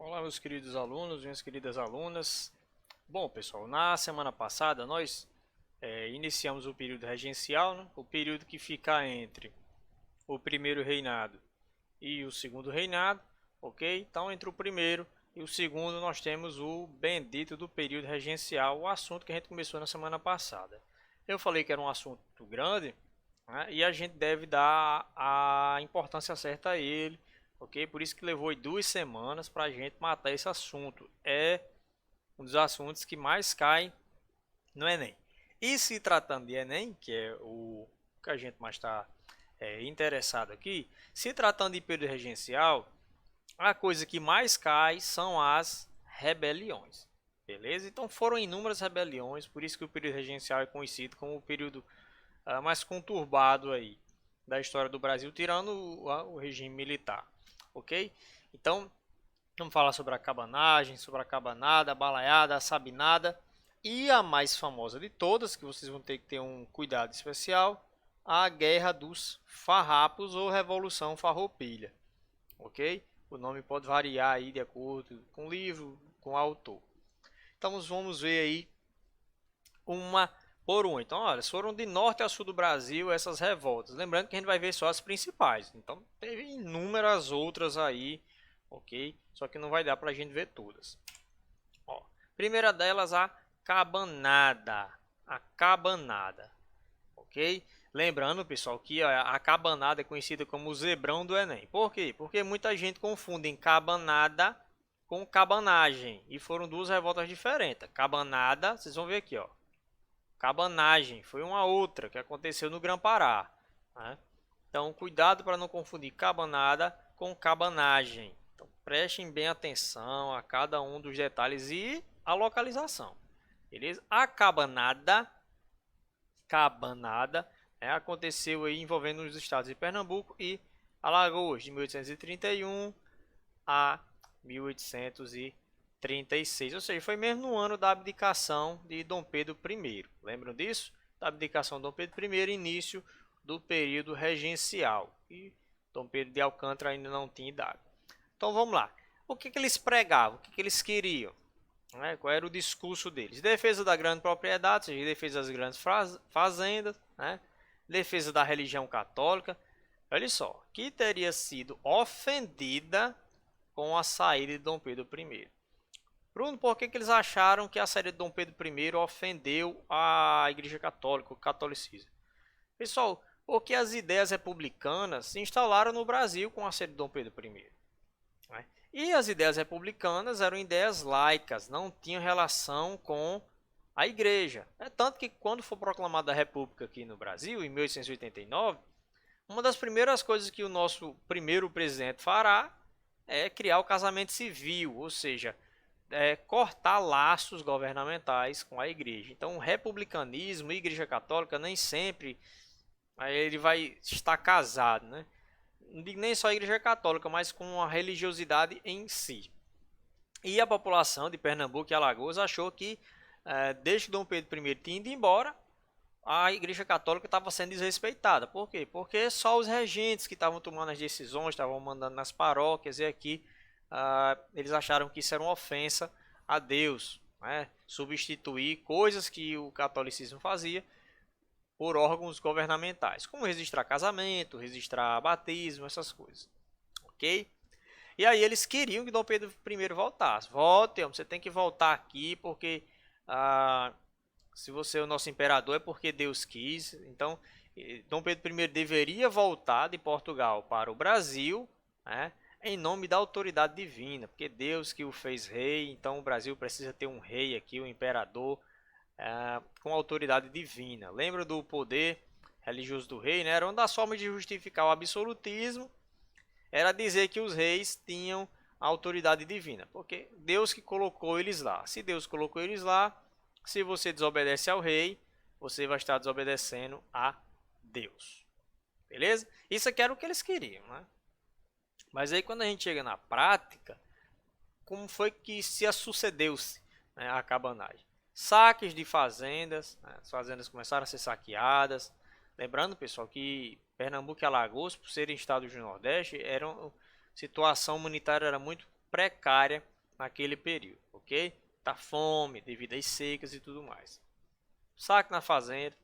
Olá, meus queridos alunos, minhas queridas alunas. Bom, pessoal, na semana passada nós iniciamos o período regencial, né? O período que fica entre o primeiro reinado e o segundo reinado, ok? Então, entre o primeiro e o segundo, nós temos o bendito do período regencial, o assunto que a gente começou na semana passada. Eu falei que era um assunto grande, né? E a gente deve dar a importância certa a ele, ok? Por isso que levou 2 semanas para a gente matar esse assunto. É um dos assuntos que mais cai no Enem. E se tratando de Enem, que é o que a gente mais está interessado aqui, se tratando de período regencial, a coisa que mais cai são as rebeliões. Beleza? Então foram inúmeras rebeliões, por isso que o período regencial é conhecido como o período mais conturbado aí da história do Brasil, tirando o regime militar, ok? Então, vamos falar sobre a cabanagem, sobre a cabanada, a balaiada, a sabinada e a mais famosa de todas, que vocês vão ter que ter um cuidado especial, a Guerra dos Farrapos ou Revolução Farroupilha, ok? O nome pode variar aí de acordo com o livro, com o autor. Então, vamos ver aí uma por uma. Então, olha, foram de norte a sul do Brasil essas revoltas. Lembrando que a gente vai ver só as principais. Então, teve inúmeras outras aí, ok? Só que não vai dar para a gente ver todas. Ó, primeira delas, a cabanada. A cabanada, ok? Lembrando, pessoal, que a cabanada é conhecida como o zebrão do Enem. Por quê? Porque muita gente confunde cabanada com cabanagem. E foram duas revoltas diferentes. Cabanada, vocês vão ver aqui, ó. Cabanagem foi uma outra que aconteceu no Grã-Pará, né? Então, cuidado para não confundir cabanada com cabanagem. Então, prestem bem atenção a cada um dos detalhes e a localização. Beleza? A cabanada, aconteceu aí envolvendo os estados de Pernambuco e Alagoas, de 1831 a 1836, ou seja, foi mesmo no ano da abdicação de Dom Pedro I. Lembram disso? Da abdicação de Dom Pedro I, início do período regencial. E Dom Pedro de Alcântara ainda não tinha idade. Então vamos lá. O que eles pregavam? O que eles queriam? Qual era o discurso deles? Defesa da grande propriedade, ou seja, defesa das grandes fazendas, né? Defesa da religião católica. Olha só, que teria sido ofendida com a saída de Dom Pedro I. Bruno, por que eles acharam que a saída de Dom Pedro I ofendeu a Igreja Católica, o catolicismo? Pessoal, porque as ideias republicanas se instalaram no Brasil com a saída de Dom Pedro I. Né? E as ideias republicanas eram ideias laicas, não tinham relação com a Igreja. É tanto que quando foi proclamada a República aqui no Brasil, em 1889, uma das primeiras coisas que o nosso primeiro presidente fará é criar o casamento civil, ou seja, cortar laços governamentais com a igreja. Então, o republicanismo e a igreja católica nem sempre ele vai estar casado, né? Não digo nem só a igreja católica, mas com a religiosidade em si. E a população de Pernambuco e Alagoas achou que, desde que Dom Pedro I tinha ido embora, a igreja católica estava sendo desrespeitada. Por quê? Porque só os regentes que estavam tomando as decisões, estavam mandando nas paróquias e aqui, eles acharam que isso era uma ofensa a Deus, né? Substituir coisas que o catolicismo fazia por órgãos governamentais, como registrar casamento, registrar batismo, essas coisas, ok? E aí eles queriam que Dom Pedro I voltasse. Volte, você tem que voltar aqui porque se você é o nosso imperador é porque Deus quis. Então, Dom Pedro I deveria voltar de Portugal para o Brasil, né, em nome da autoridade divina, porque Deus que o fez rei, então o Brasil precisa ter um rei aqui, um imperador, com autoridade divina. Lembra do poder religioso do rei, né? Era uma das formas de justificar o absolutismo, era dizer que os reis tinham a autoridade divina, porque Deus que colocou eles lá. Se Deus colocou eles lá, se você desobedece ao rei, você vai estar desobedecendo a Deus. Beleza? Isso aqui era o que eles queriam, né? Mas aí quando a gente chega na prática, como foi que se sucedeu-se, né, a cabanagem? Saques de fazendas, né, as fazendas começaram a ser saqueadas. Lembrando, pessoal, que Pernambuco e Alagoas, por serem estados do Nordeste, situação humanitária era muito precária naquele período, ok? Da fome, devido às secas e tudo mais. Saque na fazenda,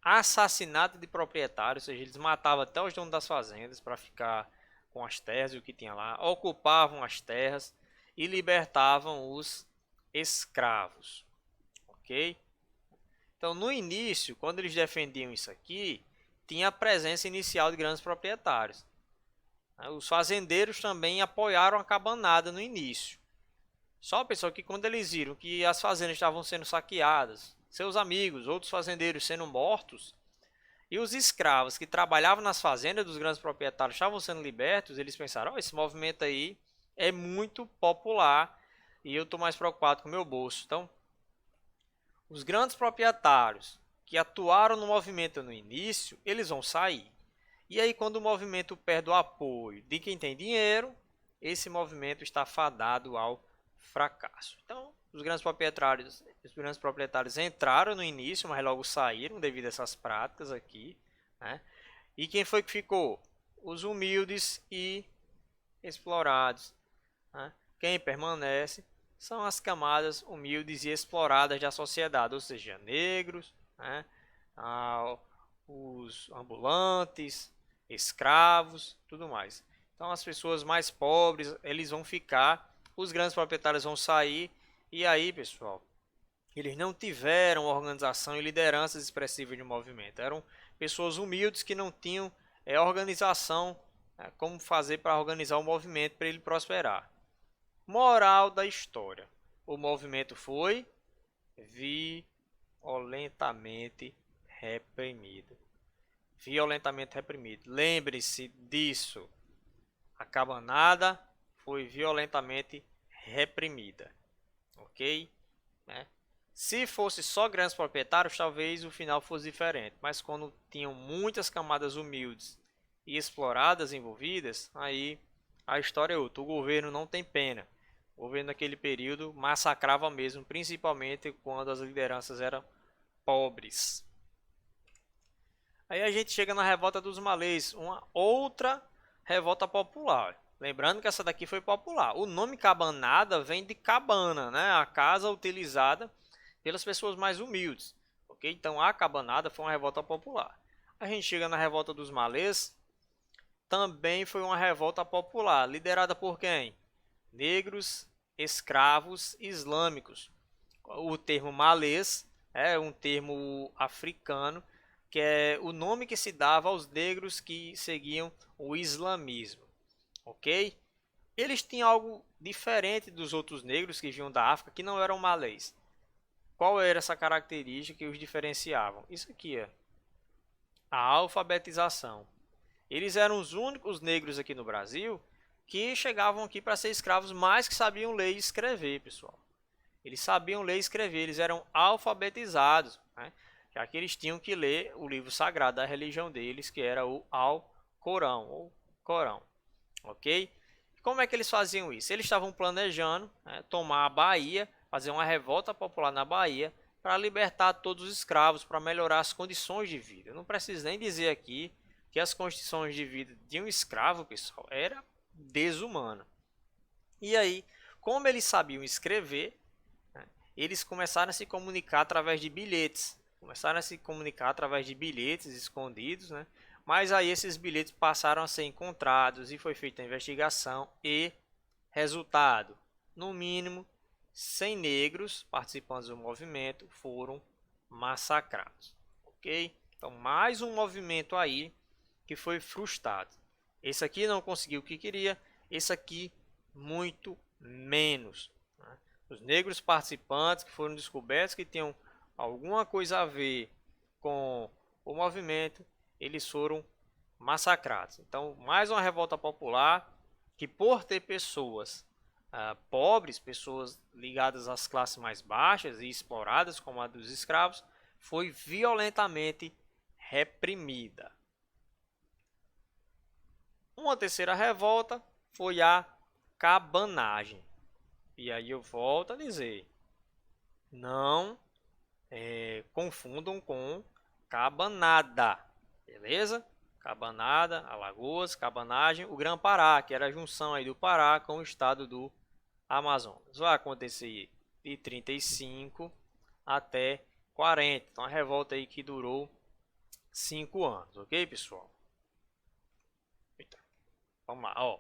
assassinato de proprietários, ou seja, eles matavam até os donos das fazendas para ficar com as terras e o que tinha lá, ocupavam as terras e libertavam os escravos, ok? Então, no início, quando eles defendiam isso aqui, tinha a presença inicial de grandes proprietários. Os fazendeiros também apoiaram a cabanada no início. Só, pessoal, que quando eles viram que as fazendas estavam sendo saqueadas, seus amigos, outros fazendeiros sendo mortos, e os escravos que trabalhavam nas fazendas dos grandes proprietários estavam sendo libertos, eles pensaram, oh, esse movimento aí é muito popular e eu estou mais preocupado com o meu bolso. Então, os grandes proprietários que atuaram no movimento no início, eles vão sair. E aí, quando o movimento perde o apoio de quem tem dinheiro, esse movimento está fadado ao fracasso. Então, os grandes proprietários entraram no início, mas logo saíram devido a essas práticas aqui, né? E quem foi que ficou? Os humildes e explorados, né? Quem permanece são as camadas humildes e exploradas da sociedade, ou seja, negros, né? Os ambulantes, escravos, tudo mais. Então, as pessoas mais pobres, eles vão ficar, os grandes proprietários vão sair, e aí, pessoal, eles não tiveram organização e lideranças expressivas de movimento. Eram pessoas humildes que não tinham organização, como fazer para organizar o movimento para ele prosperar. Moral da história: o movimento foi violentamente reprimido. Violentamente reprimido. Lembre-se disso. A cabanada foi violentamente reprimida. Ok? Né? Se fosse só grandes proprietários, talvez o final fosse diferente. Mas quando tinham muitas camadas humildes e exploradas envolvidas, aí a história é outra. O governo não tem pena. O governo naquele período massacrava mesmo, principalmente quando as lideranças eram pobres. Aí a gente chega na revolta dos malês, uma outra revolta popular. Lembrando que essa daqui foi popular. O nome cabanada vem de cabana, né? A casa utilizada pelas pessoas mais humildes. Ok? Então a cabanada foi uma revolta popular. A gente chega na revolta dos malês, também foi uma revolta popular, liderada por quem? Negros, escravos islâmicos. O termo malês é um termo africano, que é o nome que se dava aos negros que seguiam o islamismo, ok? Eles tinham algo diferente dos outros negros que vinham da África, que não eram malês. Qual era essa característica que os diferenciavam? Isso aqui é a alfabetização. Eles eram os únicos negros aqui no Brasil que chegavam aqui para ser escravos, mas que sabiam ler e escrever, pessoal. Eles sabiam ler e escrever, eles eram alfabetizados, né? Já que eles tinham que ler o livro sagrado da religião deles, que era o Alcorão, ou Corão, ok? Como é que eles faziam isso? Eles estavam planejando, né, tomar a Bahia, fazer uma revolta popular na Bahia, para libertar todos os escravos, para melhorar as condições de vida. Eu não preciso nem dizer aqui que as condições de vida de um escravo, pessoal, era desumana. E aí, como eles sabiam escrever, né, eles começaram a se comunicar através de bilhetes. Começaram a se comunicar através de bilhetes escondidos, né? Mas aí esses bilhetes passaram a ser encontrados e foi feita a investigação e resultado, no mínimo 100 negros participantes do movimento foram massacrados, ok? Então mais um movimento aí que foi frustrado. Esse aqui não conseguiu o que queria, esse aqui muito menos, né? Os negros participantes que foram descobertos que tinham alguma coisa a ver com o movimento, eles foram massacrados. Então, mais uma revolta popular que, por ter pessoas pobres, pessoas ligadas às classes mais baixas e exploradas, como a dos escravos, foi violentamente reprimida. Uma terceira revolta foi a cabanagem. E aí eu volto a dizer, não confundam com cabanada, beleza? Cabanada, Alagoas, cabanagem, o Grã-Pará, que era a junção aí do Pará com o estado do Amazonas. Vai acontecer de 35 até 40. Então, a revolta aí que durou 5 anos, ok, pessoal? Eita, vamos lá, ó.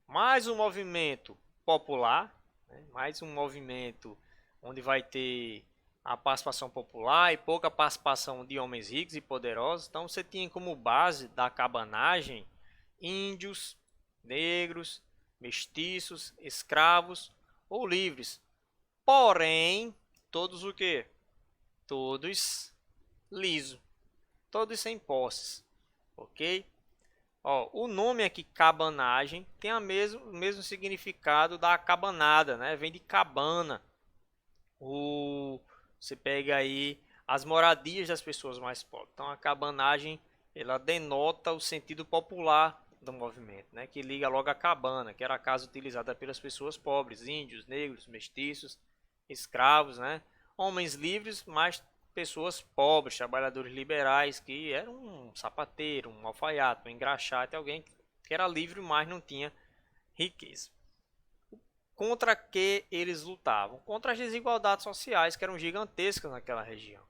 Mais um movimento popular, né? Mais um movimento onde vai ter a participação popular e pouca participação de homens ricos e poderosos. Então, você tinha como base da cabanagem índios, negros, mestiços, escravos ou livres. Porém, todos o quê? Todos liso, todos sem posses, ok? Ó, o nome aqui cabanagem tem o mesmo significado da cabanada, né? Vem de cabana. Você pega aí as moradias das pessoas mais pobres. Então a cabanagem ela denota o sentido popular do movimento, né? Que liga logo a cabana, que era a casa utilizada pelas pessoas pobres, índios, negros, mestiços, escravos, né? Homens livres, mas pessoas pobres, trabalhadores liberais, que eram um sapateiro, um alfaiate, um engraxate, alguém que era livre, mas não tinha riqueza. Contra que eles lutavam? Contra as desigualdades sociais que eram gigantescas naquela região,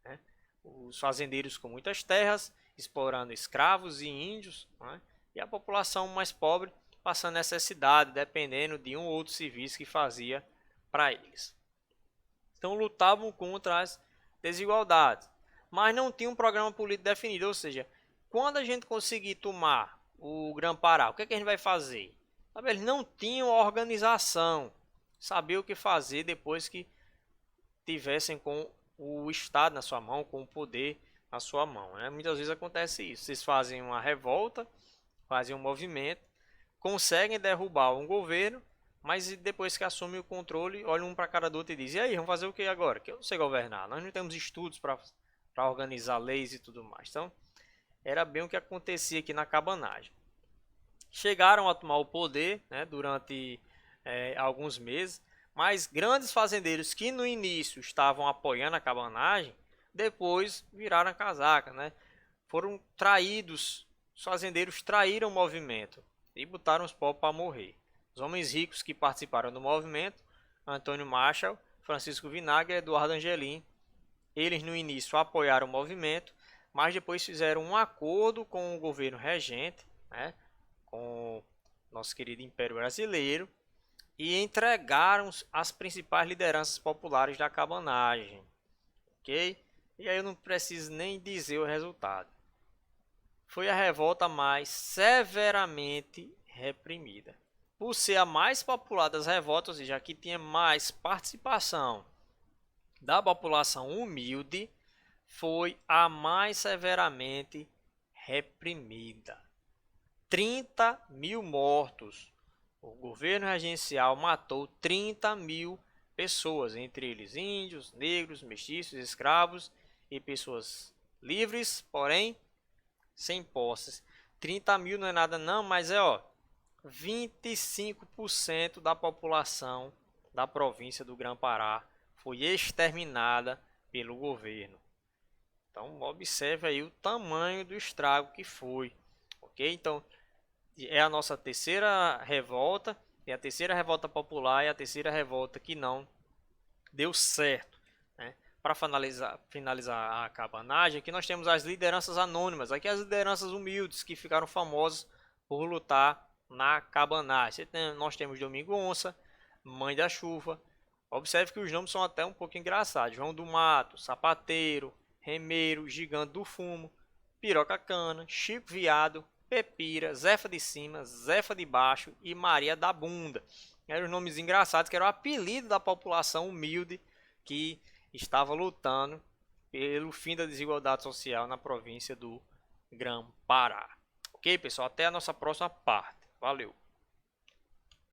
né? Os fazendeiros com muitas terras, explorando escravos e índios, né? E a população mais pobre passando necessidade, dependendo de um ou outro serviço que fazia para eles. Então lutavam contra as desigualdades, mas não tinha um programa político definido, ou seja, quando a gente conseguir tomar o Grã-Pará, o que é que a gente vai fazer? Sabe, eles não tinham organização, saber o que fazer depois que tivessem com o Estado na sua mão, com o poder na sua mão, né? Muitas vezes acontece isso, vocês fazem uma revolta, fazem um movimento, conseguem derrubar um governo, mas depois que assume o controle, olha um para a cara do outro e diz: e aí, vamos fazer o que agora? Que eu não sei governar, nós não temos estudos para organizar leis e tudo mais. Então, era bem o que acontecia aqui na cabanagem. Chegaram a tomar o poder, né, durante alguns meses, mas grandes fazendeiros que no início estavam apoiando a cabanagem, depois viraram a casaca, né? Foram traídos, os fazendeiros traíram o movimento e botaram os pobres para morrer. Os homens ricos que participaram do movimento, Antônio Marshall, Francisco Vinagre e Eduardo Angelim, eles no início apoiaram o movimento, mas depois fizeram um acordo com o governo regente, né, com o nosso querido Império Brasileiro, e entregaram as principais lideranças populares da cabanagem, ok? E aí eu não preciso nem dizer o resultado. Foi a revolta mais severamente reprimida. Por ser a mais popular das revoltas, ou seja, que tinha mais participação da população humilde, foi a mais severamente reprimida. 30 mil mortos. O governo regencial matou 30 mil pessoas, entre eles índios, negros, mestiços, escravos e pessoas livres, porém sem posses. 30 mil não é nada não, mas 25% da população da província do Grã-Pará foi exterminada pelo governo. Então observe aí o tamanho do estrago que foi, ok? Então é a nossa terceira revolta, é a terceira revolta popular e a terceira revolta que não deu certo, né? Para finalizar a cabanagem, aqui nós temos as lideranças anônimas, aqui as lideranças humildes que ficaram famosas por lutar na cabanagem. Nós temos Domingo Onça, Mãe da Chuva. Observe que os nomes são até um pouco engraçados: João do Mato, Sapateiro, Remeiro, Gigante do Fumo, Piroca Cana, Chico Viado, Pepira, Zefa de Cima, Zefa de Baixo e Maria da Bunda. Eram os nomes engraçados que eram o apelido da população humilde que estava lutando pelo fim da desigualdade social na província do Grã-Pará. Ok, pessoal? Até a nossa próxima parte. Valeu!